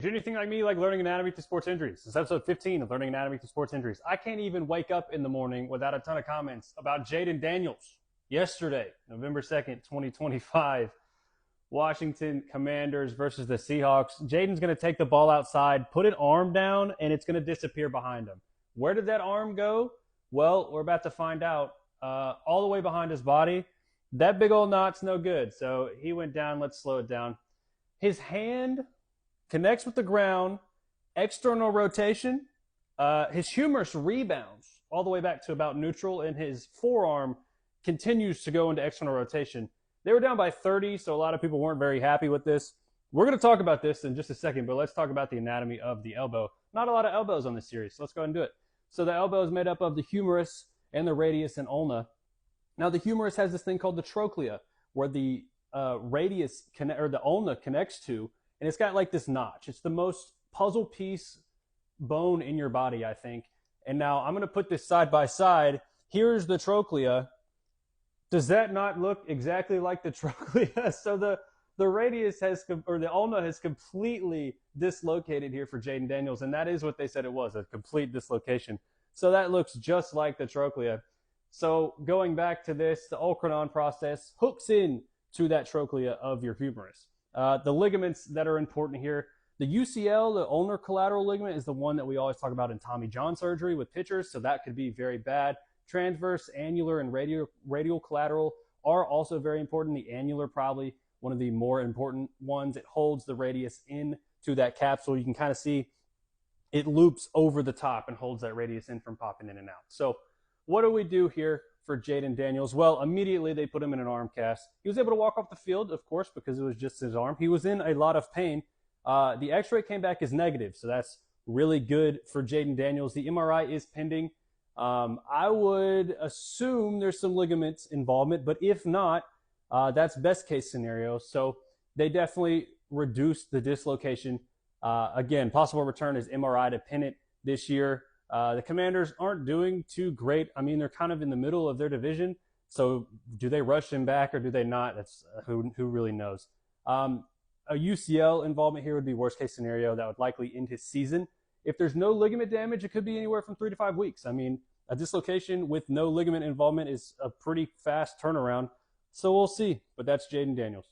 If you're anything like me, like learning anatomy through sports injuries, this is episode 15 of Learning Anatomy through Sports Injuries. I can't even wake up in the morning without a ton of comments about Jayden Daniels. Yesterday, November 2nd, 2025, Washington Commanders versus the Seahawks. Jayden's going to take the ball outside, put an arm down, and it's going to disappear behind him. Where did that arm go? Well, we're about to find out. All the way behind his body. That big old knot's no good. So he went down. Let's slow it down. His hand connects with the ground, external rotation. His humerus rebounds all the way back to about neutral, and his forearm continues to go into external rotation. They were down by 30, so a lot of people weren't very happy with this. We're going to talk about this in just a second, but let's talk about the anatomy of the elbow. Not a lot of elbows on this series, so let's go ahead and do it. So the elbow is made up of the humerus and the radius and ulna. Now the humerus has this thing called the trochlea, where the radius or the ulna connects to, and it's got like this notch. It's the most puzzle piece bone in your body, I think. And now I'm going to put this side by side. Here's the trochlea. Does that not look exactly like the trochlea? So the radius has, or the ulna has completely dislocated here for Jayden Daniels, and that is what they said it was, a complete dislocation. So that looks just like the trochlea. So going back to this, the olecranon process hooks in to that trochlea of your humerus. The ligaments that are important here, the UCL, the ulnar collateral ligament, is the one that we always talk about in Tommy John surgery with pitchers, so that could be very bad. Transverse, annular, and radial collateral are also very important. The annular probably one of the more important ones. It holds the radius into that capsule. You can kind of see it loops over the top and holds that radius in from popping in and out. So what do we do here for Jayden Daniels? Well, immediately they put him in an arm cast. He was able to walk off the field, of course, because it was just his arm. He was in a lot of pain. The x-ray came back as negative, so that's really good for Jayden Daniels. The MRI is pending. I would assume there's some ligaments involvement, but if not, that's best case scenario. So they definitely reduced the dislocation. Again, possible return is MRI dependent this year. The Commanders aren't doing too great. I mean, they're kind of in the middle of their division. So do they rush him back or do they not? That's who really knows. A UCL involvement here would be worst case scenario. That would likely end his season. If there's no ligament damage, it could be anywhere from 3 to 5 weeks. I mean, a dislocation with no ligament involvement is a pretty fast turnaround. So we'll see. But that's Jayden Daniels.